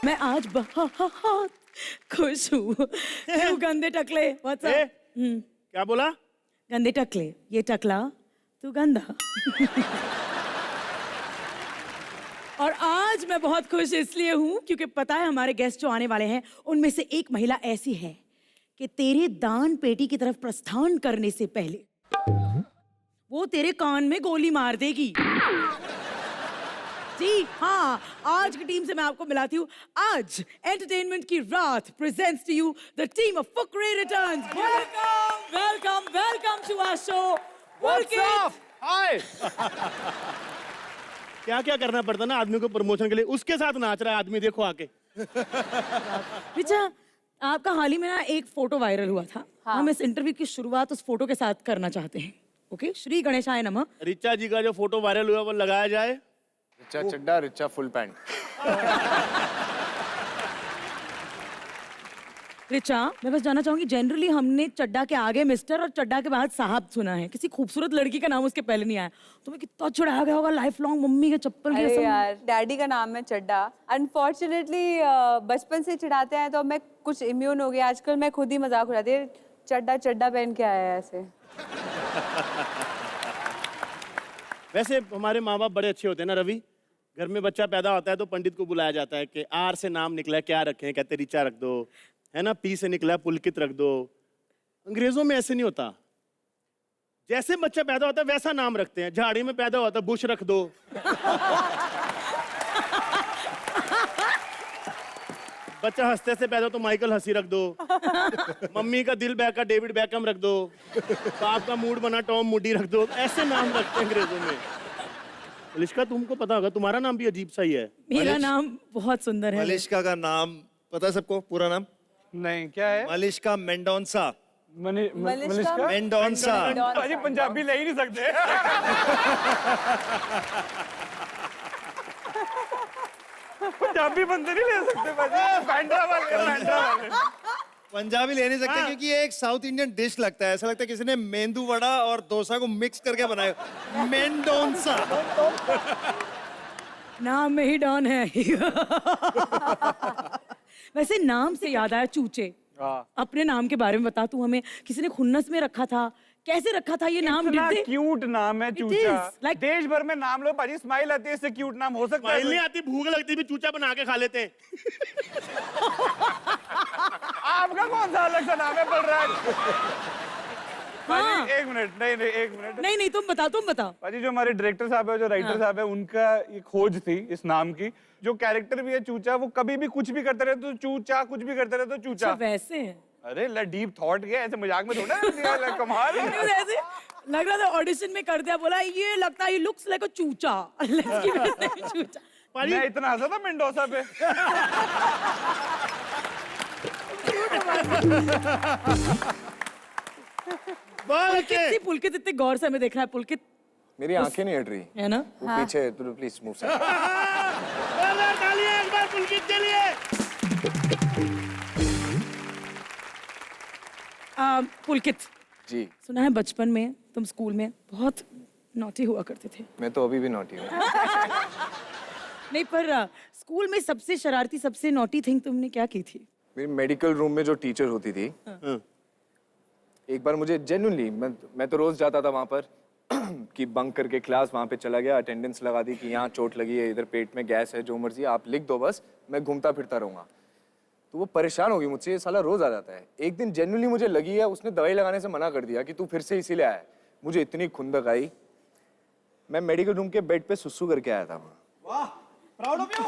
मैं आज बहुत खुश हूँ। क्यों गंदे टकले? क्या बोला? गंदे टकले, ये टकला तू गंदा। और आज मैं बहुत खुश इसलिए हूँ क्योंकि पता है हमारे गेस्ट जो आने वाले हैं उनमें से एक महिला ऐसी है कि तेरे दान पेटी की तरफ प्रस्थान करने से पहले वो तेरे कान में गोली मार देगी। जी हाँ, आज की टीम से मैं आपको मिलाती हूँ। आज एंटरटेनमेंट की रात presents to you the team of Fukrey Returns. Welcome welcome welcome to our show. Hi. क्या क्या करना पड़ता ना आदमी को प्रमोशन के लिए, उसके साथ नाच रहा है आदमी, देखो आके। रिचा, आपका हाल ही में ना एक फोटो वायरल हुआ था। हाँ। हम इस इंटरव्यू की शुरुआत उस फोटो के साथ करना चाहते हैं। ओके, श्री गणेशाय नमः। रिचा जी का जो फोटो वायरल हुआ वो लगाया जाए। रिचा चड्डा, रिचा फुल पैंट। रिचा, मैं बस जानना चाहूंगी, जनरली हमने चड्डा के आगे मिस्टर और चड्डा के बाद साहब सुना है। किसी खूबसूरत लड़की का नाम उसके पहले नहीं आया। तुम्हें कितना चिढ़ाया गया होगा लाइफ लॉन्ग मम्मी के चप्पल के अरे सब। यार, डैडी का नाम है चड्डा। अनफॉर्चुनेटली बचपन से चिढ़ाते हैं तो मैं कुछ इम्यून हो गया। आजकल मैं खुद ही मजाक उड़ाती हूँ, चड्डा चड्डा पहन के आया है ऐसे। वैसे हमारे माँ बाप बड़े अच्छे होते हैं ना रवि। घर में बच्चा पैदा होता है तो पंडित को बुलाया जाता है कि आर से नाम निकला है, क्या रखें? कहते रिचा रख दो, है ना। पी से निकला है, पुलकित रख दो। अंग्रेजों में ऐसे नहीं होता। जैसे बच्चा पैदा होता है वैसा नाम रखते हैं। झाड़ी में पैदा होता है बुश रख दो। बच्चा हंसते से पैदा हो तो माइकल हंसी रख दो। मम्मी का दिल बहका डेविड बैकम रख दो। बाप का मूड बना टॉम मूडी रख दो। ऐसे नाम रखते हैं अंग्रेजों में। मलिष्का, तुमको पता होगा, तुम्हारा नाम भी अजीब सा ही है। मेरा नाम बहुत सुंदर है। मलिष्का का नाम पता है सबको? पूरा नाम नहीं, क्या है? मलिष्का मेंडोंसा। मलिष्का? मेंडोंसा। भाजी पंजाबी ले ही नहीं सकते। पंजाबी बंदे नहीं ले सकते भाजी। बांद्रा वाले। पंजाबी ले नहीं सकते क्योंकि ये एक साउथ इंडियन डिश लगता है। ऐसा लगता है किसी ने मेंदू वड़ा और डोसा को मिक्स करके बनाया। मेंडोंसा। नाम में ही डॉन है। वैसे नाम से याद आया, चूचे। अपने नाम के बारे में बता तू हमें। किसी ने खुन्नस में रखा था, कैसे रखा था ये नाम? इतना क्यूट नाम है चूचा। like... देश भर में नाम लो भाजी, स्माइल आती है, इससे क्यूट नाम हो सकता है? स्माइल नहीं आती, भूख लगती भी चूचा बना के खा लेते हैं। आपका कौन सा अलग सा नाम है बलराज? हाँ। एक मिनट, नहीं एक मिनट। नहीं तुम बता। भाजी जो हमारे डायरेक्टर साहब है, जो राइटर साहब है, उनका ये खोज थी इस नाम की। जो कैरेक्टर भी है चूचा, वो कभी भी कुछ भी करते रहे तो चूचा, कुछ भी करते रहे तो चूचा। वैसे है। अरे डीप थॉट गया, ऐसे मजाक में थोड़ा कमाल है। ऐसे लग रहा था ऑडिशन में कर दिया, बोला ये लगता है लुक्स लाइक अ चूचा। चूचा। मैं इतना हंसा था मेंडोसा पे। पुलकित इतने गौर से हमें देख रहा है। पुलकित, मेरी आंखें नहीं हट रही है ना? वो पीछे, तो प्लीज मूव से। एक बार पुलकित के लिए। पुलकित जी, सुना है बचपन में तुम स्कूल में बहुत नॉटी हुआ करते थे। मैं तो अभी भी नॉटी हूँ। नहीं, पर स्कूल में सबसे शरारती, सबसे नॉटी थिंग तुमने क्या की थी? मेरी मेडिकल रूम में जो टीचर होती थी, एक बार मुझे जेन्युइनली, मैं तो रोज जाता था वहां पर कि बंक करके क्लास वहां पे चला गया, अटेंडेंस लगा दी कि यहाँ चोट लगी है, इधर पेट में गैस है, जो मर्जी आप लिख दो, बस मैं घूमता फिरता रहूंगा। तो वो परेशान होगी मुझसे, ये साला रोज आ जाता है। एक दिन जेन्युइनली मुझे लगी है, उसने दवाई लगाने से मना कर दिया कि तू फिर से इसीलिए आया है। मुझे इतनी खुंदक आई, मैं मेडिकल रूम के बेड पे सुसु करके आया था। वाह, प्राउड ऑफ यू।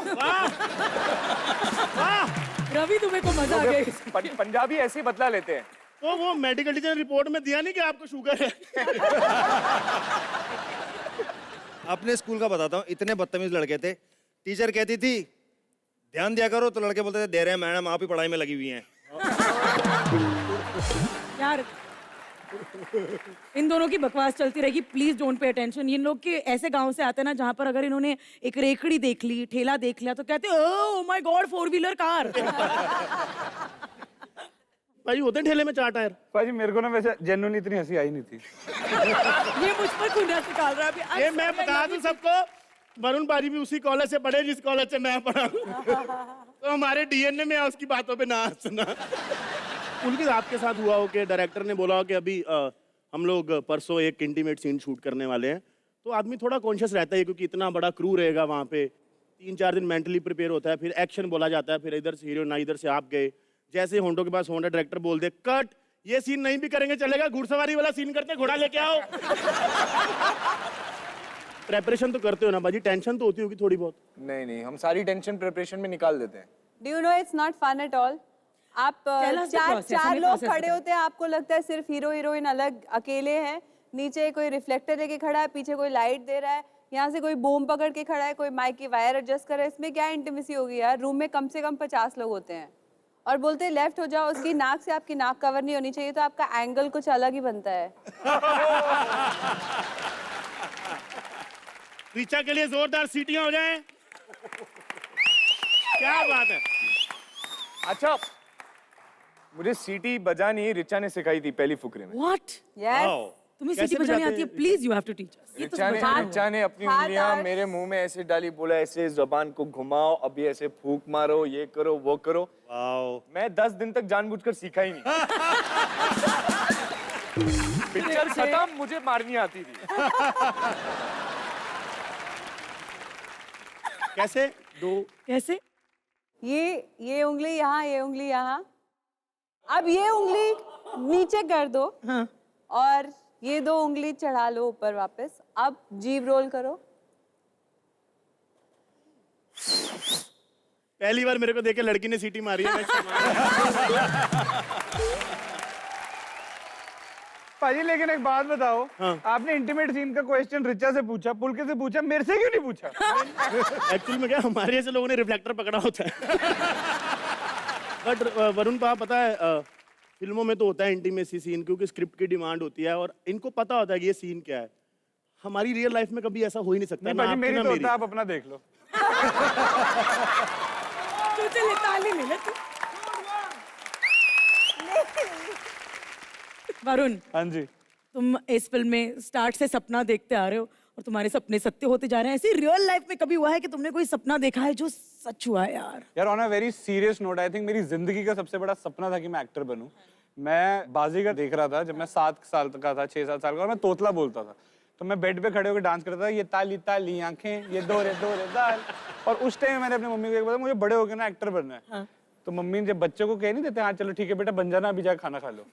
रवि, तुम्हें को मजा आ गया? पंजाबी ऐसे ही बदला लेते हैं। तो वो मेडिकल टीचर ने रिपोर्ट में दिया नहीं कि आपको शुगर है? अपने स्कूल का बताता हूँ, इतने बदतमीज लड़के थे। टीचर कहती थी ध्यान दिया करो, तो लड़के बोलते थे दे रहे हैं मैडम, आप ही पढ़ाई में लगी हुई हैं। यार, इन दोनों की बकवास चलती रहेगी, प्लीज डोंट पे अटेंशन। इन लोग के ऐसे गांव से आते हैं ना जहां पर अगर इन्होंने एक रेकड़ी देख ली, ठेला देख लिया, तो कहते हैं ओह माय गॉड, 4-व्हीलर कार। भाई होते हैं ठेले में 4 टायर। भाजी मेरे को ना वैसे जेन्युइनली इतनी हंसी आई नहीं थी। ये मुझ पर खुन्नस निकाल रहा है अभी। ये मैं बता दूं सबको, वरुण बाजी भी उसी कॉलेज से पढ़े जिस कॉलेज से मैं पढ़ा हूँ। तो हमारे डीएनए में है उसकी बातों पे ना हंसना। उनके आपके साथ हुआ हो कि डायरेक्टर ने बोला हो कि अभी हम लोग परसों एक इंटीमेट सीन शूट करने वाले हैं, तो आदमी थोड़ा कॉन्शियस रहता है क्योंकि इतना बड़ा क्रू रहेगा वहाँ पे, 3-4 दिन मेंटली प्रिपेयर होता है, फिर एक्शन बोला जाता है, फिर इधर से हीरो ना इधर से आप गए, जैसे होंडो के पास होंडा डायरेक्टर बोल दे कट, ये सीन नहीं भी करेंगे चलेगा, घुड़सवारी वाला सीन करते घोड़ा लेके आओ। प्रेपरेशन तो करते हो ना बाजी, टेंशन तो होती होगी थोड़ी बहुत? नहीं नहीं, हम सारी टेंशन प्रिपरेशन में निकाल देते हैं। Do you know it's not fun at all. आप Tell us the process, चार हमें लोग process खड़े बताओ। होते हैं, आपको लगता है सिर्फ हीरो हीरोइन अलग अकेले हैं, नीचे कोई रिफ्लेक्टर लेके खड़ा है, पीछे कोई लाइट दे रहा है, यहाँ से कोई बूम पकड़ के खड़ा है, कोई माइक की वायर एडजस्ट कर रहा है। इसमें क्या इंटीमेसी होगी यार? रूम में कम से कम 50 लोग होते हैं और बोलते हैं लेफ्ट हो जाओ, उसकी नाक से आपकी नाक कवर नहीं होनी चाहिए, तो आपका एंगल कुछ अलग ही बनता है। ऋचा के लिए जोरदार सीटियां हो जाएं। क्या बात है। अच्छा, मुझे सीटी बजानी ऋचा ने सिखाई थी पहली फुकरे में। व्हाट? यस। तुम्हें कैसे सीटी बजानी बजाते आती है? हैं? Please you have to teach us. ये तो बजाना है। ऋचा ने अपनी हाथ उंगलियां और- मेरे मुंह में ऐसे डाली, बोला ऐसे जबान को घुमाओ, अभी ऐसे फूंक मारो, ये करो वो करो। वाओ। मैं 10 दिन तक जानबूझकर सीखा ही नहीं। पिक्चर खत्म, मुझे मारनी आती थी। कैसे? दो कैसे? ये उंगली यहाँ, ये उंगली यहाँ, अब ये उंगली नीचे कर दो हाँ। और ये 2 उंगली चढ़ा लो ऊपर वापस। अब जीभ रोल करो। पहली बार मेरे को देख के लड़की ने सीटी मारी है। भाजी लेकिन एक बात बताओ, हाँ। आपने इंटीमेट सीन का क्वेश्चन रिचा से पूछा, पुलके से पूछा, मेरे से क्यों नहीं पूछा? एक्चुअली में क्या हमारे जैसे लोगों ने रिफ्लेक्टर पकड़ा होता है। बट वरुण पा पता है फिल्मों में तो होता है इंटीमेसी सीन क्योंकि स्क्रिप्ट की डिमांड होती है और इनको पता होता है कि ये सीन क्या है। हमारी रियल लाइफ में कभी ऐसा हो ही नहीं सकता। नहीं ना भाजी, आपकी, मेरी ना तो मेरी। होता है, आप अपना देख लो। तू चले ताली ले ले तू। वरुण, हाँ जी। तुम इस फिल्म में स्टार्ट से सपना देखते आ रहे हो और तुम्हारे सपने सत्य होते जा रहे हैं। ऐसे रियल लाइफ में कभी हुआ है कि तुमने कोई सपना देखा है जो सच हुआ है यार? यार on a very serious note, I think मेरी जिंदगी का सबसे बड़ा सपना था कि मैं एक्टर बनूं। मैं बाजीगर देख रहा था जब मैं 7 साल का था, 6-7 साल का, और मैं तोतला बोलता था। तो मैं बेड पे खड़े होकर डांस करता था, ये ताली ताली आंखें, ये दोरे दोरे दाल। और उस टाइम मैंने अपनी मम्मी को एक बोला मुझे बड़े होकर ना एक्टर बनना है। हाँ। तो मम्मी जब बच्चों को कह नहीं देते, हाँ चलो ठीक है बेटा बन जाना, अभी जाकर खाना खा लो।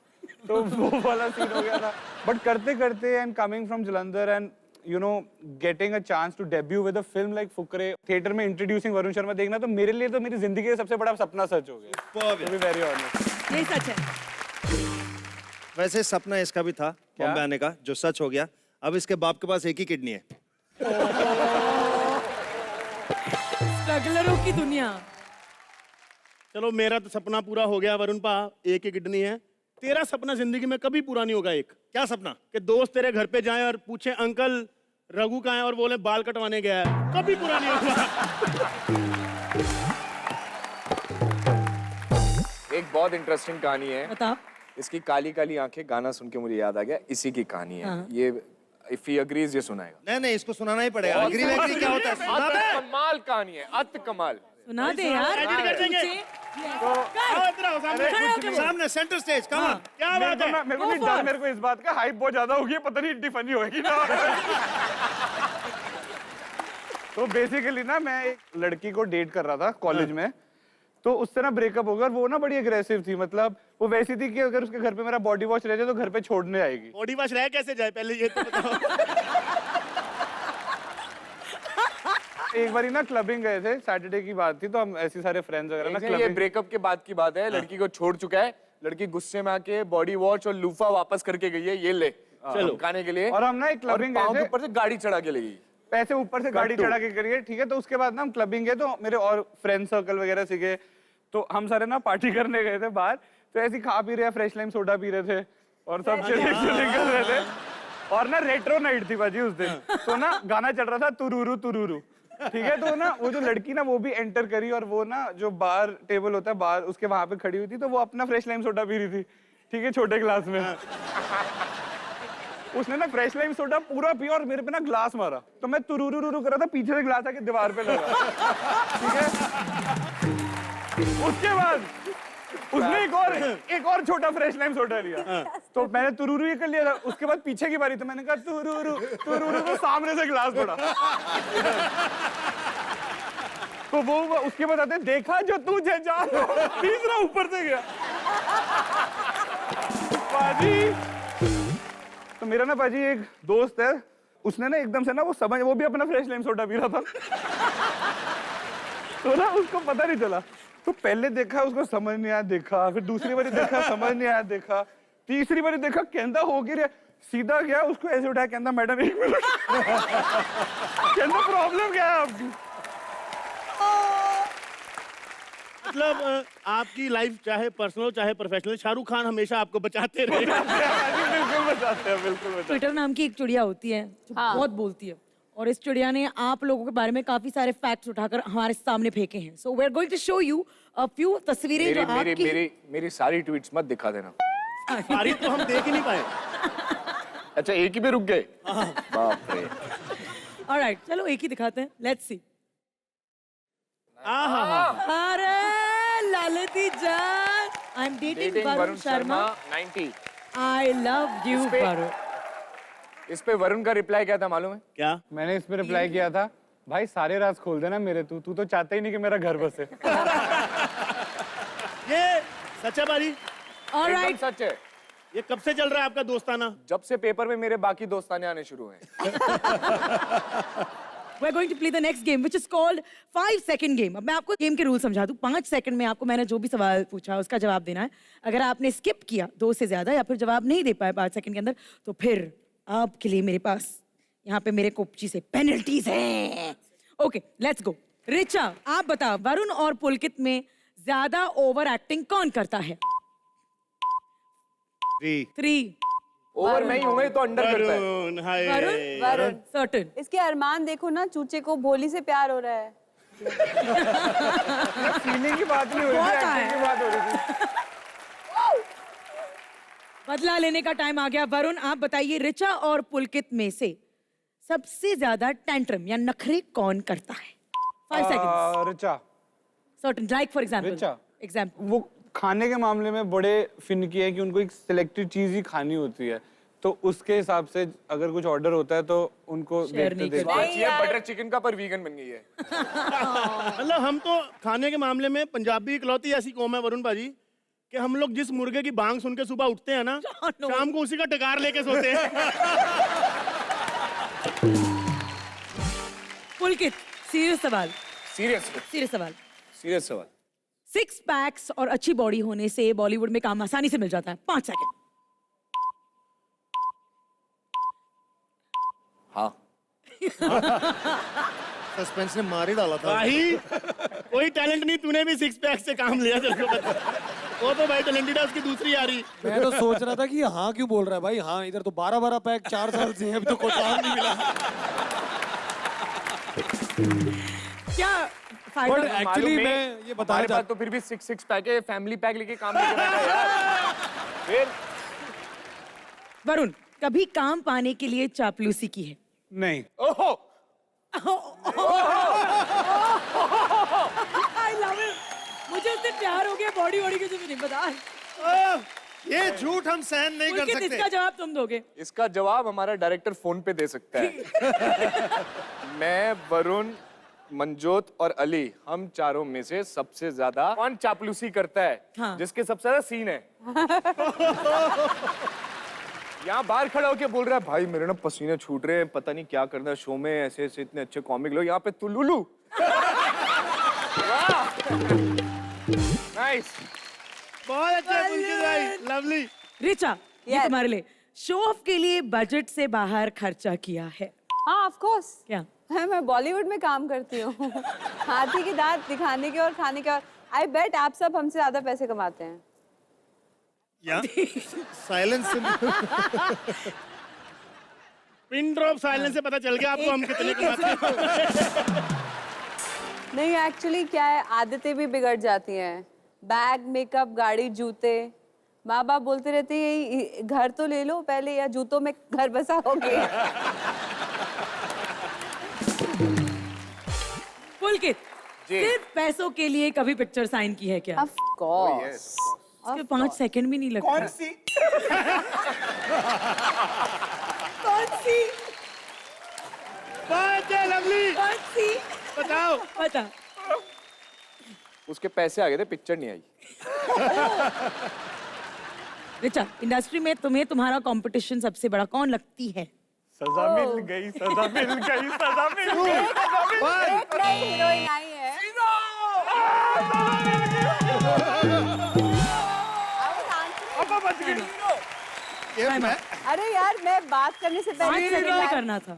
तो वो वाला सीन हो गया था। बट करते करते and coming from Jalandhar and you know getting a chance to debut with a film like Fukrey, theatre में इंट्रोड्यूसिंग वरुण शर्मा देखना, तो मेरे लिए तो मेरी जिंदगी का सबसे बड़ा सपना सच हो गया। To be very honest। ये सच है। वैसे सपना इसका भी था बॉम्बे आने का, जो सच हो गया। अब इसके बाप के पास एक ही किडनी है। स्ट्रगलरों की दुनिया। चलो मेरा तो सपना पूरा हो गया वरुण पा, एक ही किडनी है। तेरा सपना जिंदगी में कभी पूरा नहीं होगा। एक क्या सपना? कि दोस्त तेरे घर पे जाएं और पूछे अंकल रघु कहाँ है और बोले बाल कटवाने गया है, कभी पूरा नहीं होगा। एक बहुत इंटरेस्टिंग कहानी है बताओ। इसकी, काली काली आंखें, गाना सुन के मुझे याद आ गया, इसी की कहानी है। हाँ। ये इफ ही अग्रीज ये सुनाएगा। नहीं नहीं, इसको सुनाना ही पड़ेगा। अग्री वैग्री क्या होता है? सुना दे। कमाल कहानी है, अत कमाल। सुना दे यार। एडिट कर देंगे। आओ, इधर आओ, सामने। खड़े होके बोल। सामने सेंटर स्टेज, कम ऑन। क्या बात है? मेरे को नहीं डर, मेरे को इस बात का हाइप बहुत ज्यादा होगी, पता नहीं इतनी फनी होगी ना। तो बेसिकली ना मैं एक लड़की को डेट कर रहा था कॉलेज में, तो उससे ना ब्रेकअप हो गया। और वो ना बड़ी अग्रेसिव थी, मतलब वो वैसी थी कि अगर उसके घर पे मेरा बॉडी वॉश रह जाए तो घर पे छोड़ने आएगी। बॉडी वॉश रह कैसे जाए पहले ये तो बताओ। एक बारी ना क्लबिंग गए थे, सैटरडे की बात थी, तो हम ऐसे सारे फ्रेंड्स वगैरह ना ये क्लबिंग। ब्रेकअप के बाद की बात है, लड़की को छोड़ चुका है, लड़की गुस्से में आके बॉडी वॉश और लूफा वापस करके गई है, ये ले चलो खाने के लिए। और हम ना एक क्लबिंग पाँव गए के थे, ऊपर से गाड़ी चढ़ा के ले गई। पैसे ऊपर से गाड़ी चढ़ा के करिए, ठीक है। तो उसके बाद ना हम क्लबिंग गए, तो मेरे और फ्रेंड सर्कल वगैरह सीखे, तो हम सारे ना पार्टी करने गए थे बाहर। तो ऐसे ही खा पी रहे, फ्रेश लाइम सोडा पी रहे थे और सब चिलिंग कर रहे थे। और ना रेट्रो नाइट थी बाजी उस दिन, तो ना गाना चल रहा था तुरुरु तुरुरु, ठीक है। तो ना वो जो लड़की ना वो भी एंटर करी, और वो ना जो बार टेबल होता है बार, उसके वहां पे खड़ी हुई थी, तो वो अपना फ्रेश लाइम सोडा पी रही थी, ठीक है, छोटे ग्लास में। उसने ना फ्रेश लाइम सोडा पूरा पिया और मेरे पे ना ग्लास मारा, तो मैं तुरुरुरु कर रहा था, पीछे से ग्लास आके दीवार पे लगा। ठीक है, उसके बाद उसने एक और छोटा फ्रेश लाइम सोडा लिया, तो मैंने तुरुरु कर लिया था। उसके बाद पीछे की बारी, तो मैंने कहा तुरुरु तुरुरु, तो सामने से ग्लास पड़ा। तो वो उसके बाद आते, देखा जो तुझे जान, तीसरा ऊपर से गया। पाजी, तो मेरा ना पाजी एक दोस्त है, उसने ना एकदम से ना वो भी अपना फ्रेश लाइम सोडा पी रहा था। तो ना उसको पता नहीं चला, तो पहले देखा उसको समझ नहीं आया, देखा, फिर दूसरी बारी देखा समझ नहीं आया, देखा, तीसरी बारी देखा कहता हो गया, सीधा गया उसको ऐसे उठाया, कहता मैडम 1 मिनट, कहता प्रॉब्लम क्या है आपकी? मतलब आपकी लाइफ चाहे पर्सनल चाहे प्रोफेशनल, शाहरुख खान हमेशा आपको बचाते रहे। बिल्कुल बताते हैं, बिल्कुल बताते ट्विटर नाम की एक चिड़िया होती है जो बहुत बोलती है, और इस चिड़िया ने आप लोगों के बारे में काफी सारे फैक्ट्स उठाकर हमारे सामने फेंके हैं। So we are going to show you a few तस्वीरें जो आपकी। मेरी सारी ट्वीट्स मत दिखा देना। सारी तो हम देख ही नहीं पाए। अच्छा, एक ही पे रुक गए? बाप रे। ऑलराइट, चलो एक ही दिखाते हैं, लेट्स सी। आहा, अरे ललिती जान, I am dating Varun Sharma, 90। I love you Varun. इस पे वरुण का रिप्लाई क्या था मालूम है? क्या? मैंने इस पे रिप्लाई किया था, भाई सारे राज खोल देना मेरे, तू तो चाहता ही नहीं कि मेरा घर बसे। ये सच है बारी? ऑलराइट, एकदम सच है। ये कब से चल रहा है आपका दोस्ताना? जब से पेपर में मेरे बाकी दोस्ताने आने शुरू हुए। we're going to play the next game which is called 5 second game। अब मैं आपको गेम के रूल समझा दूं। 5 सेकंड में आपको मैंने जो भी सवाल पूछा उसका जवाब देना है। अगर आपने स्किप किया 2 से ज्यादा या फिर जवाब नहीं दे पाए 5 सेकंड के अंदर, तो फिर आपके लिए मेरे पास यहाँ पे मेरे कोपची से पेनल्टीज हैं। Okay, let's go. रिचा, आप बता, वरुण और पुलकित में ज्यादा ओवर एक्टिंग कौन करता है? 3 ओवर मैं ही हूँ, तो अंडर करता है। वरुण, हाय। वरुण, सर्टेन। इसके अरमान देखो ना, चूचे को भोली से प्यार हो रहा है। फीलिंग की बात नहीं हो रही थी, एक्टिंग की बात हो रही थी। बदला लेने का टाइम आ गया। वरुण, आप बताइए, रिचा और पुलकित में से सबसे ज्यादा टेंट्रम या नखरे कौन करता है? 5 seconds. Richa. Certain, like for example. Richa. Example. वो खाने के मामले में बड़े फिनकी है कि उनको एक सिलेक्टेड चीज ही खानी होती है, तो उसके हिसाब से अगर कुछ ऑर्डर होता है तो उनको Share नहीं देखते करते। देखते। ये बटर चिकन का पर वीगन बन गई है। मतलब हम तो खाने के मामले में पंजाबी इकलौती ऐसी कौम है वरुण भाजी कि हम लोग जिस मुर्गे की बांग सुन के सुबह उठते हैं ना, शाम को उसी का टकार लेके सोते हैं। पुलकित, सीरियस सवाल। सीरियस सवाल। सीरियस सवाल। 6 पैक्स और अच्छी बॉडी होने से बॉलीवुड में काम आसानी से मिल जाता है। 5 सेकंड। हाँ। सस्पेंस ने मार ही डाला था। भाई कोई टैलेंट नहीं, तूने भी 6 पैक से काम लिया, तेरे को पता। वो तो भाई टैलेंटेड है, उसकी दूसरी आ रही। मैं तो सोच रहा था कि हाँ क्यों बोल रहा है भाई। हाँ, इधर तो 12 पैक 4 साल से है, अभी तो कोई काम नहीं मिला। क्या बट फायदा? एक्चुअली मैं ये बताना हमारे पास चाहता तो फिर भी 6 पैक है, फैमिली पैक लेके काम नहीं करना यार। फिर वरुण, कभी काम पाने के लिए चापलूसी की है? नहीं। ओहो, I love it. मुझे उससे प्यार हो गया, बॉडी वॉडी के नहीं बता। ये झूठ हम सहन नहीं कर पुलकित, सकते। इसका जवाब तुम दोगे। इसका जवाब हमारा डायरेक्टर फोन पे दे सकता है। मैं, वरुण, मंजोत और अली, हम चारों में से सबसे ज्यादा कौन चापलूसी करता है? हाँ। जिसके सबसे ज्यादा सीन है। यहाँ बाहर खड़ा होके बोल रहा है, भाई मेरे ना पसीने छूट रहे हैं, पता नहीं क्या करना है शो में, ऐसे ऐसे इतने अच्छे कॉमिक लोग, यहाँ पे तू लुलू। नाइस। बहुत अच्छा पुलकित भाई, लवली। रिचा, ये Yes. तुम्हारे लिए। शो ऑफ के लिए बजट से बाहर खर्चा किया है? हाँ, ऑफ कोर्स। क्या? मैं बॉलीवुड में काम करती हूँ। हाथी के दांत दिखाने के और खाने के, और आई बेट आप सब हमसे ज्यादा पैसे कमाते हैं। साइलेंस पिन ड्रॉप साइलेंस से पता चल गया आपको हम कितने कमाते हैं। नहीं, एक्चुअली क्या है, आदतें भी बिगड़ जाती हैं। बैग, मेकअप, गाड़ी, जूते, माँ बाप बोलते रहते हैं "ये घर तो ले लो पहले या जूतों में घर बसाओगे। पुलकित, सिर्फ पैसों के लिए कभी पिक्चर साइन की है क्या? Of course. उसके 5 सेकंड भी नहीं लगते। कौन सी? कौन सी? बात है लवली, कौन सी? बताओ। बता। उसके पैसे आ गए थे, पिक्चर नहीं आई। रिचा, इंडस्ट्री में तुम्हें तुम्हारा कंपटीशन सबसे बड़ा कौन लगती है? सजा मिल गई, सजा मिल गई, सजा मिल गई। एक नई हीरोइन आई है। अब बच गई। अरे यार मैं बात करने से 5 पहले सेकंड में करना था।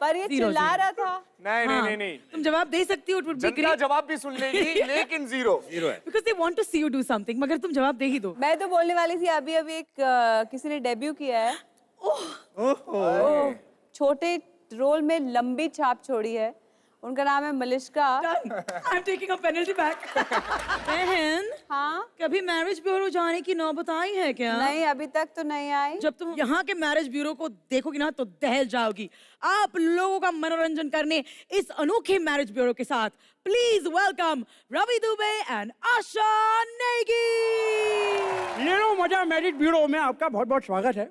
पर ये Zero, चिल्ला zero. रहा था। नहीं हाँ, नहीं नहीं तुम जवाब दे सकती हो, it would be Janata great. जवाब भी सुन लेगी लेकिन जीरो हीरो है। Because they want to see you do something, मगर तुम जवाब दे ही दो। मैं तो बोलने वाली थी अभी अभी एक किसी ने डेब्यू किया है। ओहो। छोटे रोल में लंबी छाप छोड़ी है। उनका नाम है Malishka. I'm taking a penalty back. बहन, हाँ कभी मैरिज ब्यूरो जाने की नौबत आई है क्या? नहीं अभी तक तो नहीं आई। जब तुम यहाँ के मैरिज ब्यूरो को देखोगी ना तो दहल जाओगी। आप लोगों का मनोरंजन करने इस अनोखे मैरिज ब्यूरो के साथ please welcome Ravi Dubey and Asha Negi. ये लो मजा मैरिज ब्यूरो में आपका बहुत बहुत स्वागत है।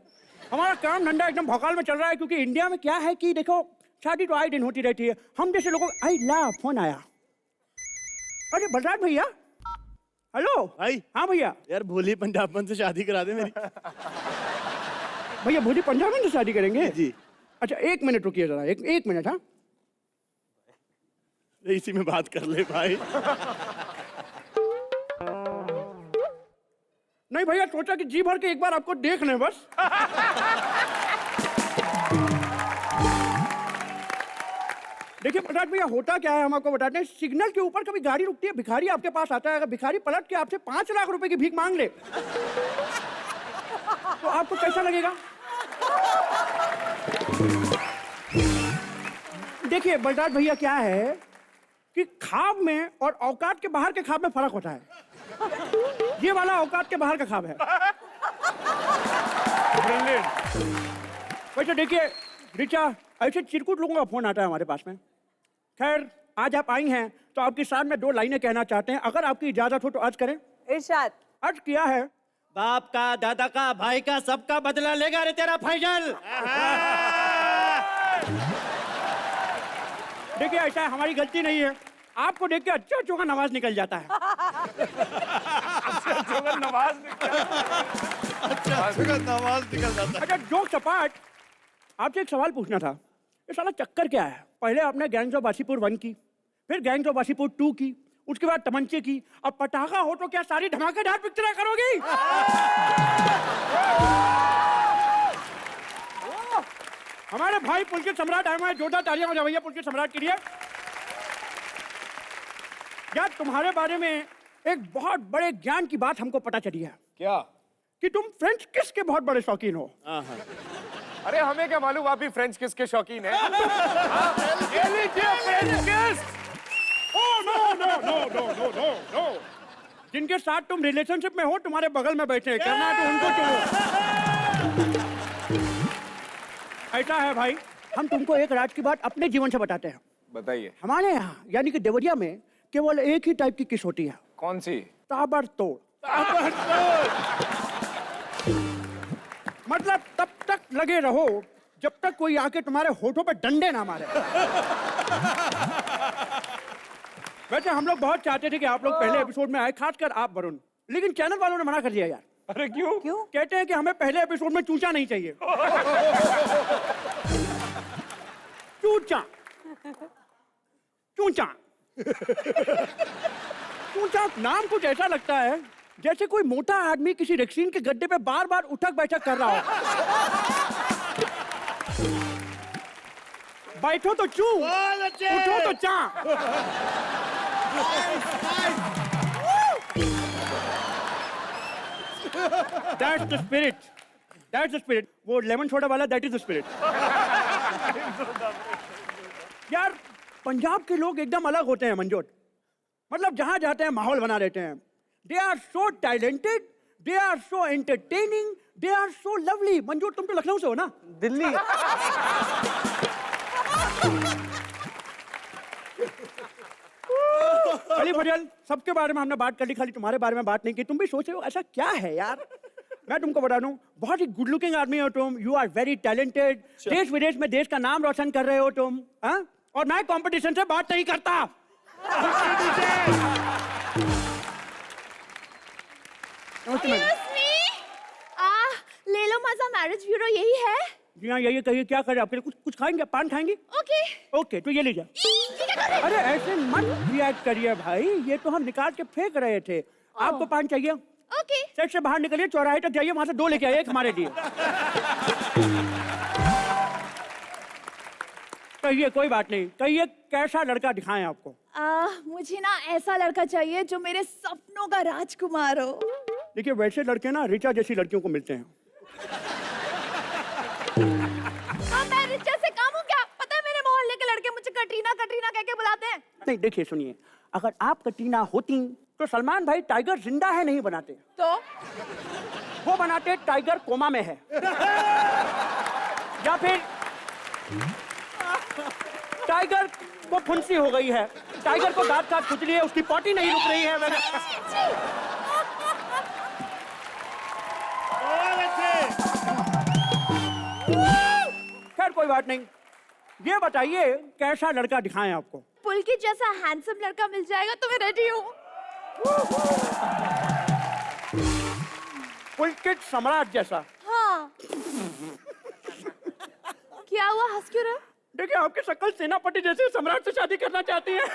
हमारा काम धंधा एकदम भौकाल में चल रहा है क्योंकि इंडिया में क्या है कि देखो शादी तो आए दिन होती रहती है। हम जैसे लोगों आई ला फोन आया। अरे बलराज भैया, हेलो भाई। हाँ भैया। यार भोली पंजाबन से शादी करा दे मेरी। भैया भोली पंजाबन से शादी करेंगे? जी। अच्छा 1 मिनट रुकिए जरा, एक मिनट। हाँ इसी में बात कर ले भाई। नहीं भैया, सोचा कि जी भर के एक बार आपको देख लें बस। देखिए प्रसाद भैया, होता क्या है हम आपको बताते हैं। सिग्नल के ऊपर कभी गाड़ी रुकती है, भिखारी आपके पास आता है। अगर भिखारी पलट के आपसे 5 लाख रुपए की भीख मांग ले तो आपको कैसा लगेगा? देखिए बलराज भैया, क्या है कि ख्वाब में और औकात के बाहर के ख्वाब में फर्क होता है। ये वाला औकात के बाहर का ख्वाब है। वैसे देखिए रिचा, ऐसे चिरकुट लोगों का फोन आता है हमारे पास में। खैर आज आप आई हैं तो आपके साथ में 2 लाइनें कहना चाहते हैं, अगर आपकी इजाजत हो तो अर्ज करें। इरशाद। अर्ज किया है। बाप का, दादा का, भाई का, सबका बदला लेगा रे तेरा फैजल। देखिए ऐसा है, हमारी गलती नहीं है। आपको देख के अच्छा चोखा नवाज निकल जाता है। नवाज नवाज निकल जाता है। अच्छा जोक सपाट, आपसे एक सवाल पूछना था। ये साला चक्कर क्या है? पहले आपने गैंग्स ऑफ वासीपुर 1 की, फिर गैंग्स ऑफ वासीपुर 2 की, उसके बाद तमंचे की, अब पटाखा हो तो क्या सारी धमाकेदार पिक्चरें करोगी? हमारे भाई पुलकित सम्राट आए हुए हैं, जोरदार तालियां बजाओ भैया पुलकित सम्राट के लिए। यार तुम्हारे बारे में एक बहुत बड़े ज्ञान की बात हमको पता चली है। क्या? कि तुम फ्रेंच किस के बहुत बड़े शौकीन हो। अरे हमें क्या मालूम आप भी फ्रेंच किस के शौकीन हैं? ये लीजिए french kiss. Oh no no no no no no no, जिनके साथ तुम रिलेशनशिप में हो तुम्हारे बगल में बैठे हैं, करना है तो उनको चुनो। ऐसा है भाई, हम तुमको एक राज की बात अपने जीवन से बताते हैं। बताइए। हमारे यहाँ यानी कि देवरिया में केवल एक ही टाइप की किस होती है। कौन सी? ताबड़तोड़। मतलब तब तक लगे रहो जब तक कोई आके तुम्हारे होठों पे डंडे ना मारे। वैसे हम लोग बहुत चाहते थे कि आप लोग पहले एपिसोड में आए, खासकर आप वरुण, लेकिन चैनल वालों ने मना कर दिया यार। अरे क्यों? क्यों? कहते हैं कि हमें पहले एपिसोड में चूचा नहीं चाहिए। चूचा चूचा चूचा नाम कुछ ऐसा लगता है जैसे कोई मोटा आदमी किसी रेक्सीन के गड्ढे पे बार बार उठक बैठक कर रहा हो। बैठो तो चू, उठो तो चा। That's the spirit. That's the spirit. वो लेमन सोडा वाला that is the spirit. यार पंजाब के लोग एकदम अलग होते हैं मंजोट। मतलब जहां जाते हैं माहौल बना देते हैं। They are so talented they are so entertaining, they are so lovely. Manju तुम तो लखनऊ से हो ना? दिल्ली। अली फजल, सबके बारे में हमने बात कर ली, खाली तुम्हारे बारे में बात नहीं की। तुम भी सोच रहे हो ऐसा क्या है यार? मैं तुमको बता दूं, बहुत ही गुड लुकिंग आदमी हो तुम। You are very talented. देश विदेश में देश का नाम रोशन कर रहे हो तुम। हाँ? और मैं कंपटीशन से बात नहीं करता। ले लो मजा, मैरिज ब्यूरो यही है। जी हाँ, यही कहिए, क्या करें आपके लिए? कुछ खाएंगे? पान खाएंगे? ओके ओके, तो ये लीजिए। अरे ऐसे मत रिएक्ट करिए भाई, ये तो हम निकाल के फेंक रहे थे। आपको पान चाहिए? ओके। सेट से बाहर निकलिए, चौराहे तक जाइए, वहां से 2 लेके आइए, एक हमारे लिए। कहिए, कोई बात नहीं, कहिए कैसा लड़का दिखाएं आपको? मुझे ना ऐसा लड़का चाहिए जो मेरे सपनों का राजकुमार हो। देखिए, वैसे लड़के ना रिचा जैसी लड़कियों को मिलते हैं। मैं रिचा से कम हूँ क्या? पता है मेरे मोहल्ले के लड़के मुझे कटरीना कटरीना कह के बुलाते हैं। नहीं, देखिए सुनिए, अगर आप कटरीना होती तो सलमान भाई टाइगर जिंदा है नहीं बनाते, तो वो बनाते टाइगर कोमा में है। या फिर टाइगर को फुंसी हो गई है, टाइगर को दांत काट खुजली है, उसकी पॉटी नहीं रुक रही है। खैर कोई बात नहीं, ये बताइए कैसा लड़का दिखाएं आपको? पुलकित जैसा हैंडसम लड़का मिल जाएगा तो मैं रेडी हूँ। पुलकित सम्राट जैसा? हाँ। क्या हुआ, हंस क्यों रहे? देखिए, आपकी शक्ल सेनापति जैसे, सम्राट से शादी करना चाहती है।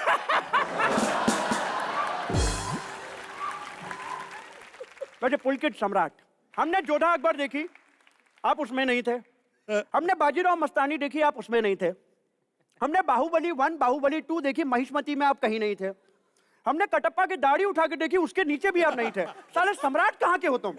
वैसे पुलकित सम्राट, हमने जोधा अकबर देखी, आप उसमें नहीं थे। हमने बाजीराव मस्तानी देखी, आप उसमें नहीं थे। हमने बाहुबली 1, बाहुबली 2 देखी, महिष्मती में आप कहीं नहीं थे। हमने कटप्पा की दाढ़ी उठा के देखी, उसके नीचे भी आप नहीं थे। साले सम्राट कहाँ के हो तुम?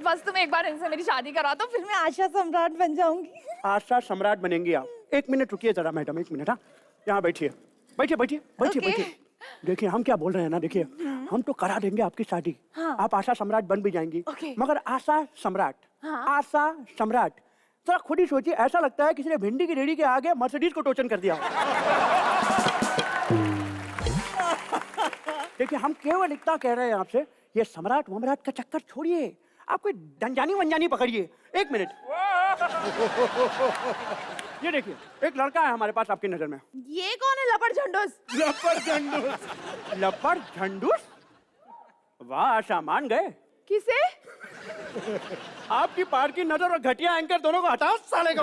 बस तुम एक बार इनसे मेरी शादी करा दो, फिर मैं आशा सम्राट बन जाऊंगी। आशा सम्राट बनेंगी आप? 1 मिनट रुकिए जरा मैडम, 1 मिनट। हाँ, यहाँ बैठिए, बैठिए बैठिए बैठिए बैठिए। देखिए, हम क्या बोल रहे हैं ना, देखिए हम तो करा देंगे आपकी शादी। हाँ। आप आशा सम्राट बन भी जाएंगी। ओके। मगर आशा सम्राट, हाँ। आशा सम्राट, जरा खुद ही सोचिए, ऐसा लगता है किसी ने भिंडी की रेडी के आगे मर्सिडीज को टोचन कर दिया। देखिए, हम केवल इतना कह रहे हैं आपसे, ये सम्राट वमराट का चक्कर छोड़िए, आप कोई डंजानी वंजानी पकड़िए। 1 मिनट। ये देखिए, एक लड़का है हमारे पास आपकी नजर में। ये कौन है लपड़ झंडूस? लपड़ झंडूस? लपड़ झंडूस? वाह आशा, मान गए। किसे? आपकी पार की नजर और घटिया एंकर दोनों को हटाओ साले को।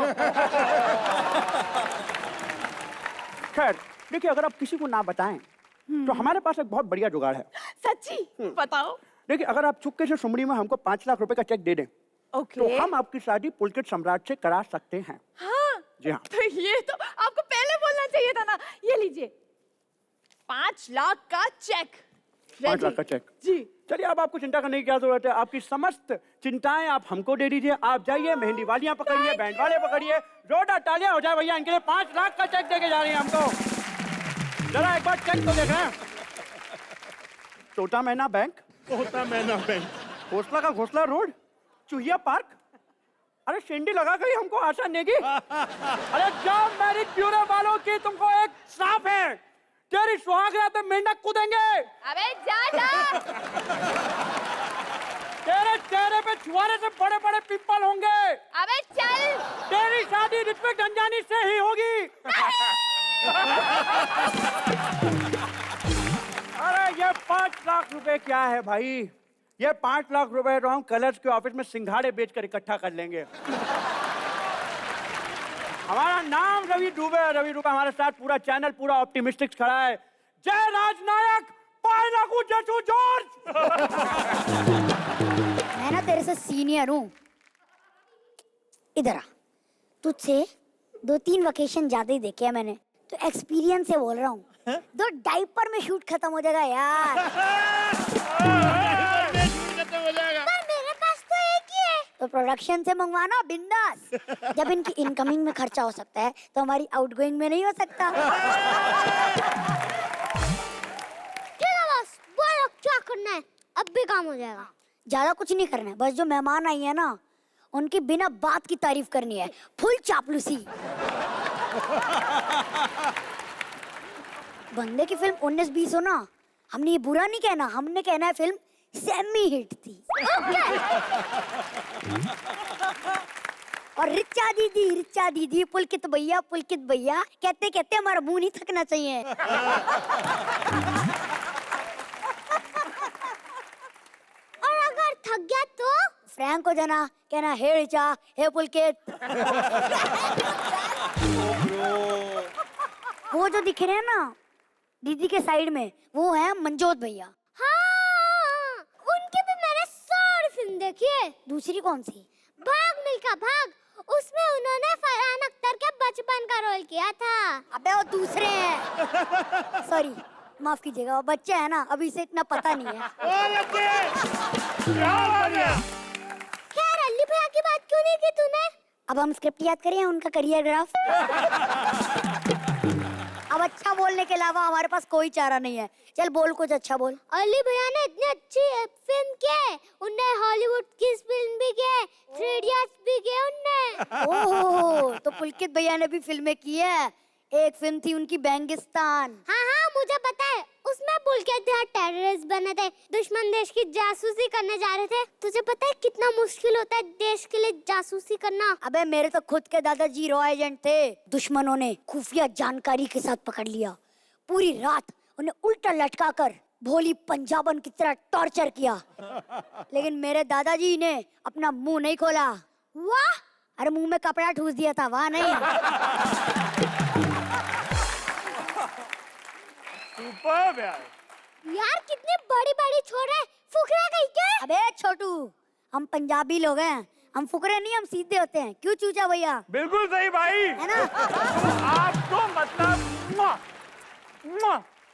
खैर देखिए, अगर आप किसी को ना बताएं तो हमारे पास एक बहुत बढ़िया जुगाड़ है। सच्ची? बताओ। देखिए, अगर आप चुपके से सुमड़ी में हमको 5 लाख रुपए का चेक दे दें, ओके। तो हम आपकी शादी पुलकित सम्राट से करा सकते हैं। हाँ। जी हाँ। तो ये तो आपको पहले बोलना चाहिए था ना। ये लीजिए, 5 लाख का चेक। 5 लाख का चेक? जी। चलिए, अब आपको चिंता करने की क्या जरूरत है। आपकी समस्त चिंताएं आप हमको दे दीजिए। आप जाइए, मेहंदी वालियां पकड़िए, बैंड वाले पकड़िए, जोरदार तालियां हो जाए भैया, इनके लिए 5 लाख का चेक देके जा रही है हमको। जरा एक बार चेक तो देख रहे हैं। छोटा मैना बैंक, होता मैना बैंक, घोसला का घोसला रोड, चूहिया पार्क। अरे शेंडी लगा गई हमको आशा नेगी। अरे जाओ मैरिज ब्यूरो वालों की तुमको एक साफ है, तेरी सुहागरात में मेंढक कूदेंगे। अबे जा जा। तेरे चेहरे पे छुआरे से बड़े बड़े पिंपल होंगे। अबे चल। तेरी शादी ऋत्विक अंजानी से ही होगी। अरे ये 5 लाख रुपए क्या है भाई? ये 5 लाख रुपए तो हम कलर्स के ऑफिस में सिंघाड़े बेचकर इकट्ठा कर लेंगे। हमारा नाम रवि दुबे है। रवि दुबे हमारे साथ पूरा चैनल, पूरा ऑप्टिमिस्टिक्स खड़ा है। जय राजनायक, पायनाकू जचू जॉर्ज। मैं ना तेरे से सीनियर हूँ, इधर आ। तुझसे 2-3 वेकेशन ज्यादा ही देखे हैं मैंने, तो एक्सपीरियंस से बोल रहा हूँ। 2 डाइपर में शूट खत्म हो जाएगा यार। पर मेरे पास तो एक ही है, तो प्रोडक्शन से मंगवाना बिंदास। जब इनकी इनकमिंग में खर्चा हो सकता है तो हमारी आउटगोइंग में नहीं हो सकता। करना है? अब भी काम हो जाएगा। ज्यादा कुछ नहीं करना है, बस जो मेहमान आई है ना उनकी बिना बात की तारीफ करनी है, फुल चापलूसी। बंदे की फिल्म 19-20 हो ना, हमने ये बुरा नहीं कहना, हमने कहना है फिल्म सेमी हिट थी। और रिचा दीदी पुलकित भैया कहते कहते हमारा मुंह नहीं थकना चाहिए। और अगर थक गया तो फ्रैंक हो जाना, कहना हे रिचा, हे पुलकित। वो जो दिख रहे हैं ना दीदी के साइड में, वो है मंजोत भैया। हाँ, उनकी भी मैंने सारी फिल्म देखी है। दूसरी कौन सी? भाग मिल्खा भाग, उसमें उन्होंने फरहान अख्तर के बचपन का रोल किया था। अबे वो दूसरे हैं। सॉरी, माफ कीजिएगा, वो बच्चे हैं ना, अभी से इतना पता नहीं है। खैर अली भैया की बात क्यों नहीं की तूने? अब हम स्क्रिप्ट याद करें उनका करियर ग्राफ। अब अच्छा बोलने के अलावा हमारे पास कोई चारा नहीं है। चल बोल, कुछ अच्छा बोल। अली भैया ने इतनी अच्छी फिल्म की, उनने हॉलीवुड की फिल्म भी की, 3 इडियट्स भी की उनने। ओह, तो पुलकित भैया ने भी फिल्में की है। एक फिल्म थी उनकी बेंगिस्तान। हाँ हाँ मुझे पता है, उसमें पुलकित भैया टेररिस्ट बने थे, दुश्मन देश की जासूसी करने जा रहे थे। तुझे पता है कितना मुश्किल होता है देश के लिए जासूसी करना? अबे मेरे तो खुद के दादाजी रॉ एजेंट थे, दुश्मनों ने खुफिया जानकारी के साथ पकड़ लिया। पूरी रात उन्हें उल्टा लटका कर भोली पंजाबन की तरह टॉर्चर किया, लेकिन मेरे दादाजी ने अपना मुंह नहीं खोला। वाह! अरे मुंह में कपड़ा ठूस दिया था, वाह नहीं। सुपर यार कितनी बड़ी बड़ी छोड़ रहे, फुकरा गई क्या? अबे छोटू, हम पंजाबी लोग हैं, हम फुकरे नहीं, हम सीधे होते हैं। क्यों चूचा भैया? बिल्कुल सही भाई, है ना? आपको मतलब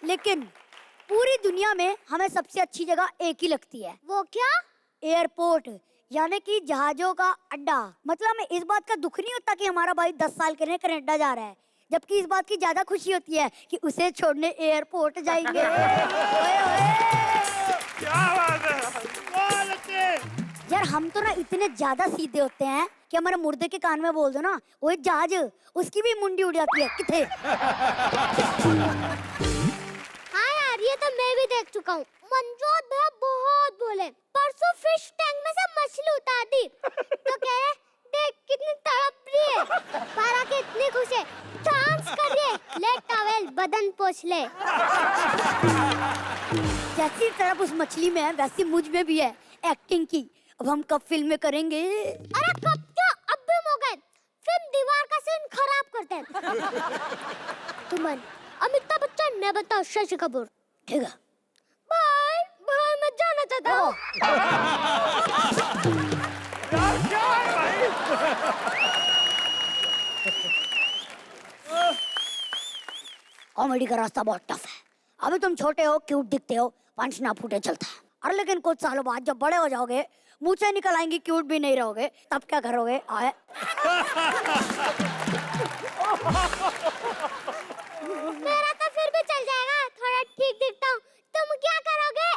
लेकिन पूरी दुनिया में हमें सबसे अच्छी जगह एक ही लगती है। वो क्या? एयरपोर्ट, यानी कि जहाजों का अड्डा। मतलब हमें इस बात का दुख नहीं होता कि हमारा भाई 10 साल के लिए कनाडा जा रहा है, जबकि इस बात की ज्यादा खुशी होती है कि उसे छोड़ने एयरपोर्ट जाएंगे। ओए ओए। क्या बात है यार हम तो ना इतने ज्यादा सीधे होते हैं कि हमारे मुर्दे के कान में बोल दो ना वो जहाज, उसकी भी मुंडी उड़ जाती है। किथे? हाँ यार ये तो मैं भी देख चुका हूँ, मंजोत भैया बहुत बोले। परसों फिश टैंक में से मछली उतार दी तो कह रहे देख कितनी तड़प रही है, पारा के इतनी खुश है, डांस कर रही है, ले टॉवेल बदन पोंछ ले। जैसी तड़प उस मछली में है वैसी मुझ में भी है एक्टिंग की। अब हम कब फिल्में करेंगे? अरे कब क्या, अब भी मौका है, फिल्म दीवार का सीन खराब करते हैं। तुम अमिताभ बच्चन, मैं बताओ शशि कपूर। ठीक है भाई, भाई मैं जाना चाहता हूँ। क्या है भाई? कॉमेडी का रास्ता बहुत टफ है। अभी तुम छोटे हो, क्यूट दिखते हो, पंच ना फूटे चलता है। और लेकिन कुछ सालों बाद जब बड़े हो जाओगे, मुंह से निकल आएंगी, क्यूट भी नहीं रहोगे, तब क्या करोगे? आए मेरा तो फिर भी चल जाएगा, थोड़ा ठीक दिखता हूँ। तुम क्या करोगे?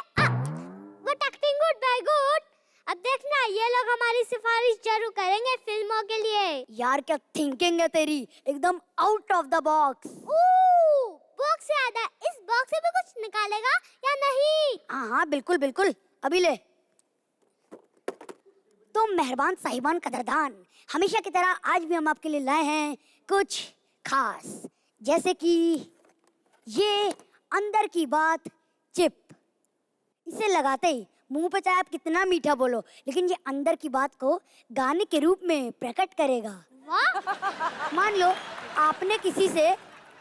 But acting good, very good. अब देखना ये लोग हमारी सिफारिश जरूर करेंगे फिल्मों के लिए। यार क्या थिंकिंग है तेरी, एकदम out of the box. Box से याद है, इस बॉक्स से भी कुछ निकालेगा या नहीं? हाँ हाँ बिल्कुल बिल्कुल, अभी ले। तो मेहरबान साहिबान कदरदान, हमेशा की तरह आज भी हम आपके लिए लाए हैं कुछ खास, जैसे कि ये अंदर की बात चिप। इसे लगाते ही मुंह पे चाहे आप कितना मीठा बोलो, लेकिन ये अंदर की बात को गाने के रूप में प्रकट करेगा। वाह! मान लो आपने किसी से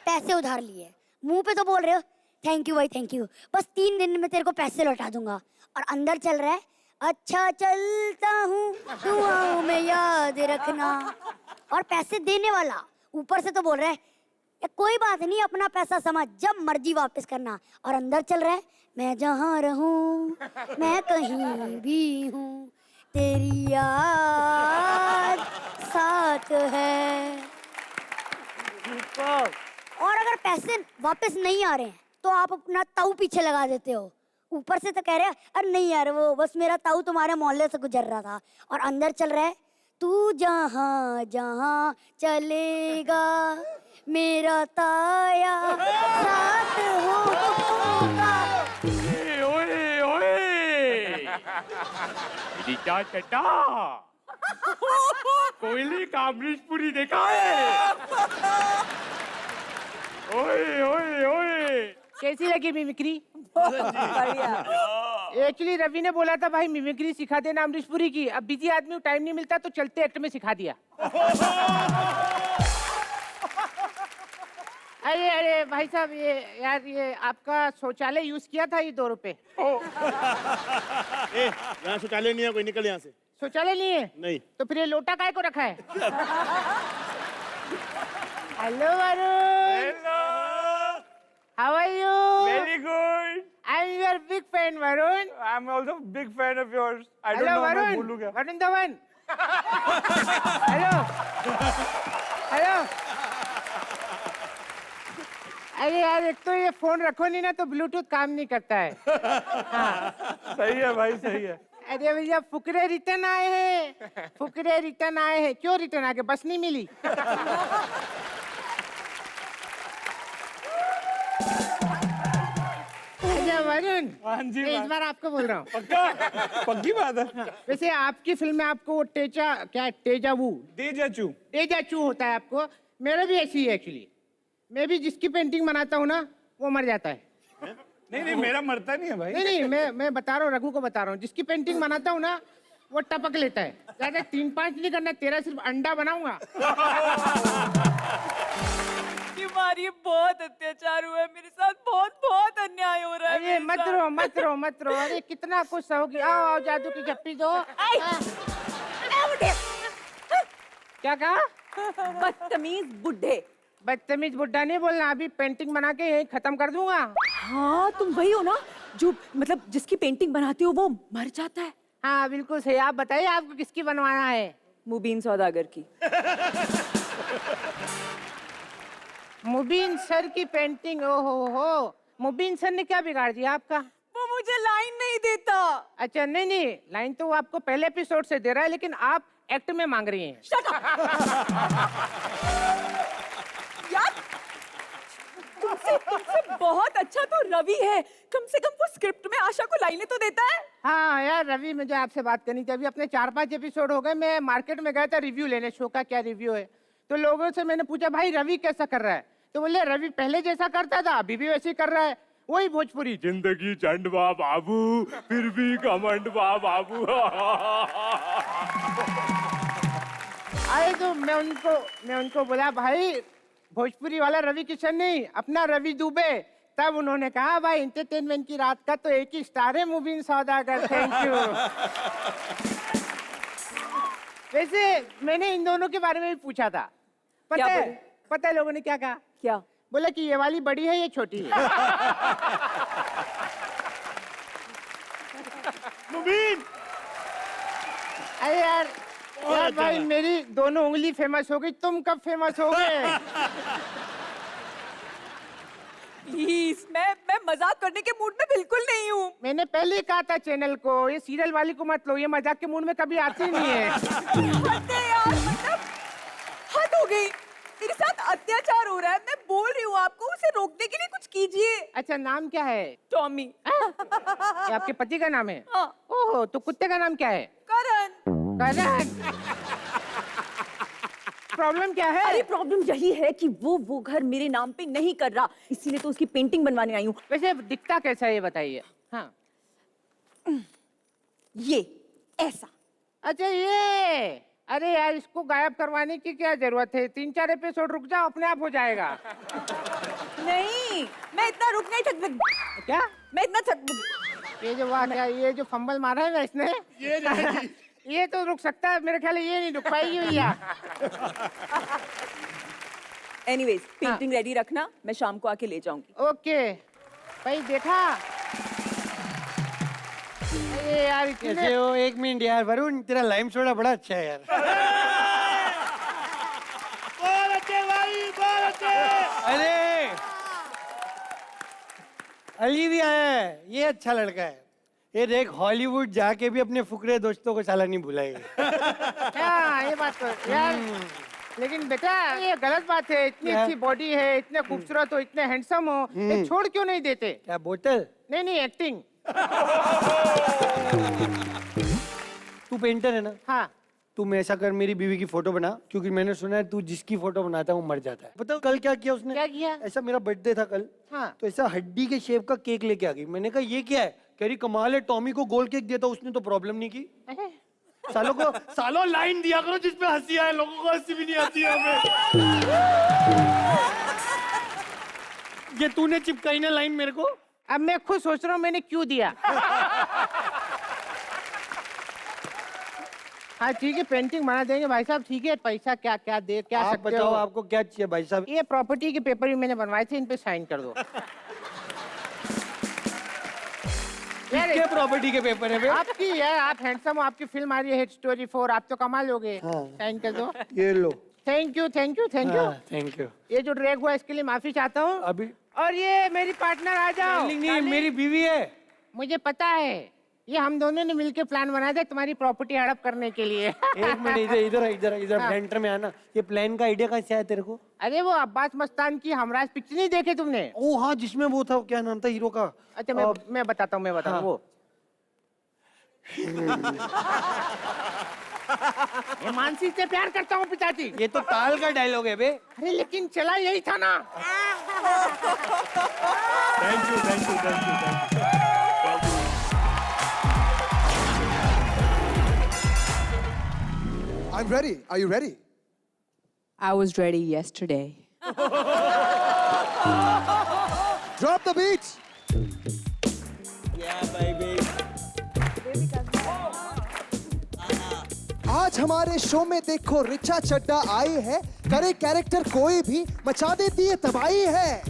पैसे उधार लिए, मुंह पे तो बोल रहे हो थैंक यू भाई थैंक यू, बस 3 दिन में तेरे को पैसे लौटा दूंगा, और अंदर चल रहा है अच्छा चलता हूँ दुआओं में याद रखना, और पैसे देने वाला ऊपर से तो बोल रहा है कोई बात नहीं अपना पैसा समझ जब मर्जी वापस करना, और अंदर चल रहा है मैं जहाँ रहूं मैं कहीं भी हूँ तेरी याद साथ है। और अगर पैसे वापस नहीं आ रहे हैं तो आप अपना ताऊ पीछे लगा देते हो, ऊपर से तो कह रहे हैं अरे नहीं यार वो बस मेरा ताऊ तुम्हारे मोहल्ले से गुजर रहा था, और अंदर चल रहा है तू जहाँ जहाँ चलेगा मेरा ताया साथ होगा। ओए ओए रीता चटा कोयली का अमरीशपुरी देखा है? ओए ओए ओए कैसी लगी मिमिक्री? एक्चुअली रवि ने बोला था भाई मिमिक्री सिखा देना अमरीशपुरी की। अब बिजी आदमी को टाइम नहीं मिलता तो चलते एक्ट में सिखा दिया। अरे अरे भाई साहब ये यार ये आपका शौचालय यूज किया था ये 2 रुपए। यहाँ शौचालय नहीं है, कोई निकल यहाँ से। शौचालय नहीं है? नहीं। तो फिर ये लोटा काय को रखा है? Hello Varun. Hello. How are you? Very good. I am your big fan Varun. I am also big fan of yours. I don't hello know मैं वरुण। बोलूं क्या। वरुण धवन। Hello hello. अरे यार एक तो ये फोन रखो नहीं ना तो ब्लूटूथ काम नहीं करता है। सही है भाई, सही है। अरे भैया फुकरे रिटर्न आए हैं, फुकरे रिटर्न आए हैं। क्यों रिटर्न आ गए? बस नहीं मिली। अच्छा वरुण, हाँ जी, मैं इस बार आपको बोल रहा हूँ। पक्का? पक्की बात है। वैसे आपकी फिल्म में आपको वो टेचा क्या टेजावू डेजाचू। डेजाचू होता है आपको। मेरा भी ऐसी है एक्चुअली। मैं भी जिसकी पेंटिंग बनाता हूँ ना वो मर जाता है। नहीं नहीं, मेरा मरता नहीं है भाई। नहीं नहीं मैं बता रहा हूँ, रघु को बता रहा हूँ। जिसकी पेंटिंग बनाता हूँ ना वो टपक लेता है। ज्यादा 3-5 नहीं करना, तेरा सिर्फ अंडा बनाऊंगा। तुम्हारी बहुत अत्याचार हुआ है मेरे साथ, बहुत बहुत अन्याय हो रहा है अरे मत रो मत रो मत रो। अरे कितना कुछ होगी। आओ आओ जादू की झप्पी दो। क्या कहा? बदतमीज बुढ़े। बदतमीज बुड्ढा नहीं बोलना। अभी पेंटिंग बना के यही खत्म कर दूंगा। हाँ तुम वही हो ना जो मतलब जिसकी पेंटिंग बनाते हो वो मर जाता है। हाँ बिल्कुल सही। आप बताइए आपको किसकी बनवाना है? मुबीन सौदागर की। मुबीन सर की पेंटिंग। ओहो हो, मुबीन सर ने क्या बिगाड़ दिया आपका? वो मुझे लाइन नहीं देता। अच्छा नहीं नहीं, लाइन तो वो आपको पहले एपिसोड से दे रहा है, लेकिन आप एक्ट में मांग रही हैं। Shut up! यार तुमसे बहुत अच्छा तो रवि है, कम से कम वो स्क्रिप्ट में आशा को लाइनें तो देता है। हाँ यार रवि, मुझे आपसे बात करनी थी। अभी अपने 4-5 एपिसोड हो गए। मैं मार्केट में गया था रिव्यू लेने, शो का क्या रिव्यू है। तो लोगों से मैंने पूछा भाई रवि कैसा कर रहा है? तो बोले रवि पहले जैसा करता था अभी भी वैसे ही कर रहा है। वही भोजपुरी जिंदगी चंडवा बाबू फिर भी घमंडवा बाबू। आए तो मैं उनको बोला भाई भोजपुरी वाला रवि किशन नहीं, अपना रवि दुबे। तब उन्होंने कहा भाई एंटरटेनमेंट की रात का तो एक ही स्टार है मुबीन सौदागर। Thank you. वैसे मैंने इन दोनों के बारे में भी पूछा था। क्या बोले? पता है लोगों ने क्या कहा? क्या बोला कि ये वाली बड़ी है ये छोटी है। मुबीन अरे यार भाई मेरी दोनों उंगली फेमस हो गई, तुम कब फेमस हो गए? प्लीज, मैं मजाक करने के मूड में बिल्कुल नहीं हूँ। मैंने पहले ही कहा था चैनल को ये सीरियल वाली को मत लो, ये मजाक के मूड में कभी आती नहीं है। हद है यार, मतलब हद हो गई। मेरे साथ अत्याचार हो रहा है, मैं बोल रही हूँ आपको उसे रोकने के लिए कुछ कीजिए। अच्छा नाम क्या है? टॉमी। ये आपके पति का नाम है? हाँ। ओहो, तो कुत्ते का नाम क्या है? करण। करण। प्रॉब्लम क्या है? अरे प्रॉब्लम यही है कि वो घर मेरे नाम पे नहीं कर रहा, इसीलिए तो उसकी पेंटिंग बनवाने आई हूँ। वैसे दिखता कैसा है ये बताइए। हाँ ये ऐसा। अच्छा ये, अरे यार इसको गायब करवाने की क्या जरूरत है? 3-4 एपिसोड रुक जाओ, अपने आप हो जाएगा। नहीं, मैं इतना रुक नहीं थक। क्या? मैं इतना थक। ये जो वाह क्या ये जो फंबल मारा है ना इसने, ये तो रुक सकता है, मेरे ख्याल ये नहीं रुक पाएगी भैया। एनीवेज पेंटिंग रेडी रखना, मैं शाम को आके ले जाऊंगी। ओके भाई देखा। अरे यार कैसे हो? 1 मिनट यार वरुण, तेरा लाइम सोडा बड़ा अच्छा है यार। बहुत अच्छे भाई, बहुत अच्छे। अरे अली भी आया है, ये अच्छा लड़का है। ये देख हॉलीवुड जाके भी अपने फुकरे दोस्तों को साला नहीं भुलाएगा। क्या ये बात तो यार, लेकिन बेटा ये गलत बात है। इतनी अच्छी बॉडी है, इतने खूबसूरत हो, इतने हैंडसम हो, ये छोड़ क्यों नहीं देते? क्या बोतल? नहीं एक्टिंग। तू पेंटर है ना? हाँ। तुम ऐसा कर, मेरी बीवी की फोटो बना, क्योंकि मैंने सुना है तू जिसकी फोटो बनाता है वो मर जाता है। बताओ कल क्या किया उसने? क्या किया? ऐसा मेरा बर्थडे था कल, हाँ। तो ऐसा हड्डी के शेप का केक लेके आ गई। मैंने कहा ये क्या है? कह रही कमाल है, टॉमी को गोल केक दिया था उसने तो प्रॉब्लम नहीं की। सालों लाइन दिया करो जिसमें हंसी आए, लोगों को हंसी भी नहीं आती है हमें। ये तूने चिपकाई ना लाइन मेरे को। अब मैं खुद सोच रहा हूँ मैंने क्यों दिया। हाँ ठीक है, पेंटिंग बना देंगे भाई साहब। ठीक है, पैसा क्या क्या दे क्या आप सकते बताओ हो? आपको क्या चाहिए भाई साहब? ये प्रॉपर्टी के पेपर भी मैंने बनवाए थे, इन पे साइन कर दो। क्या प्रॉपर्टी के पेपर है बे? आपकी यार, आप हैंडसम हो, आपकी फिल्म आ रही है हिट स्टोरी 4, आप तो कमाल लोगे। साइन कर दो। ये लो। Thank you thank you thank you thank you. ये जो ड्रैग हुआ इसके लिए माफी चाहता हूँ। अभी और ये मेरी पार्टनर आ जाओ। नहीं, मेरी बीवी है। मुझे पता है, ये हम दोनों ने मिलके प्लान बनाया था तुम्हारी प्रॉपर्टी हड़प करने के लिए। एक मिनट, इधर सेंटर में आना। ये प्लान का आइडिया कहाँ से आया तेरे को? अरे वो अब्बास मस्तान की हमराज पिक्चर नहीं देखे तुमने? ओ हाँ, जिसमें वो था, क्या नाम था हीरो का? अच्छा मैं बताता हूँ हाँ। वो। मानसी से प्यार करता हूँ पिताजी। ये तो ताल का डायलॉग है बे। अरे लेकिन चला यही था ना। Thank you. I'm ready. Are you ready? I was ready yesterday. Drop the beat. Yeah, baby. आज हमारे शो में देखो रिचा चड्डा आई है, करे कैरेक्टर कोई भी मचा देती है तबाही है।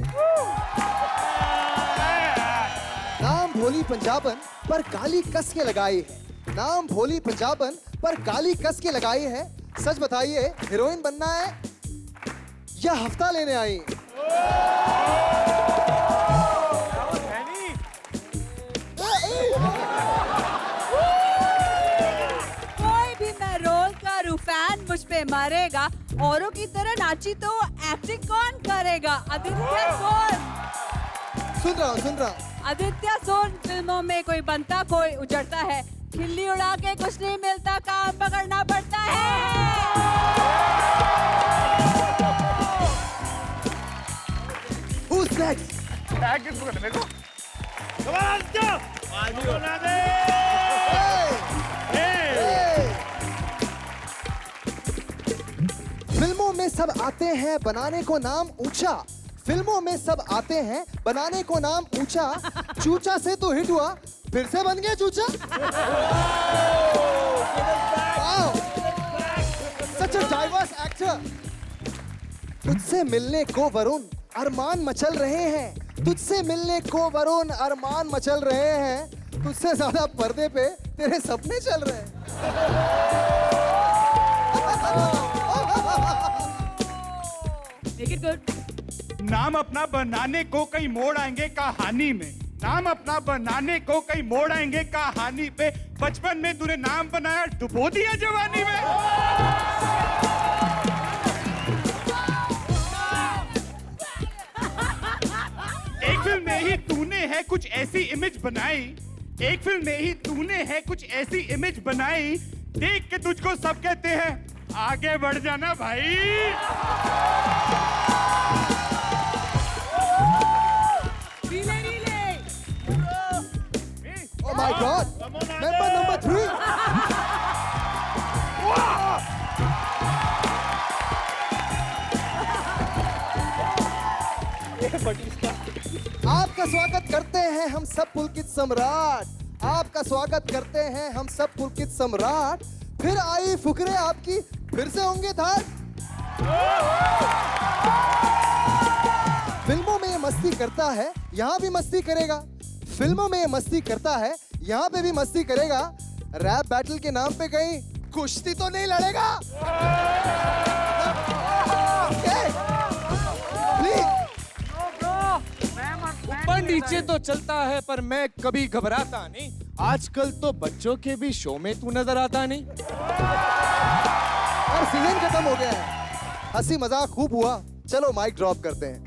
नाम भोली पंजाबन पर गाली कस के लगाई है, नाम भोली पंजाबन पर गाली कस के लगाई है। सच बताइए, हीरोइन बनना है या हफ्ता लेने आई? कोई भी मैं रोल करूं, फैन मुझ पे मरेगा। औरों की तरह नाची तो एक्टिंग कौन करेगा? आदित्य सोन। सुन रहा हूँ। आदित्य सोन फिल्मों में कोई बनता कोई उजड़ता है, खिल्ली उड़ा के कुछ नहीं मिलता, काम पकड़ना पड़ता है। Who's next? फिल्मों में सब आते हैं बनाने को नाम ऊंचा, फिल्मों में सब आते हैं बनाने को नाम ऊंचा। चूचा से तो हिट हुआ, फिर से बन गया चूचा। सच अ डाइवर्स एक्टर। तुझसे मिलने को वरुण अरमान मचल रहे हैं, तुझसे मिलने को वरुण अरमान मचल रहे हैं। तुझसे ज्यादा पर्दे पे तेरे सपने चल रहे हैं। Make it good. नाम अपना बनाने को कई मोड़ आएंगे कहानी में, नाम अपना बनाने को कई मोड़ आएंगे कहानी पे। बचपन में तूने नाम बनाया, डुबो दिया जवानी में। एक फिल्म में ही तूने है कुछ ऐसी इमेज बनाई, एक फिल्म में ही तूने है कुछ ऐसी इमेज बनाई। देख के तुझको सब कहते हैं आगे बढ़ जाना भाई। Oh my God! Member number 3. आपका स्वागत करते हैं हम सब पुलकित सम्राट, आपका स्वागत करते हैं हम सब पुलकित सम्राट। फिर आई फुकरे आपकी, फिर से होंगे धार। फिल्मों में ये मस्ती करता है, यहाँ भी मस्ती करेगा। फिल्मों में ये मस्ती करता है, यहाँ पे भी मस्ती करेगा। रैप बैटल के नाम पे कहीं कुश्ती तो नहीं लड़ेगा? प्लीज ऊपर नीचे पीछे तो चलता है पर मैं कभी घबराता नहीं। आजकल तो बच्चों के भी शो में तू नजर आता नहीं। और सीजन खत्म हो गया है, हंसी मजाक खूब हुआ, चलो माइक ड्रॉप करते हैं।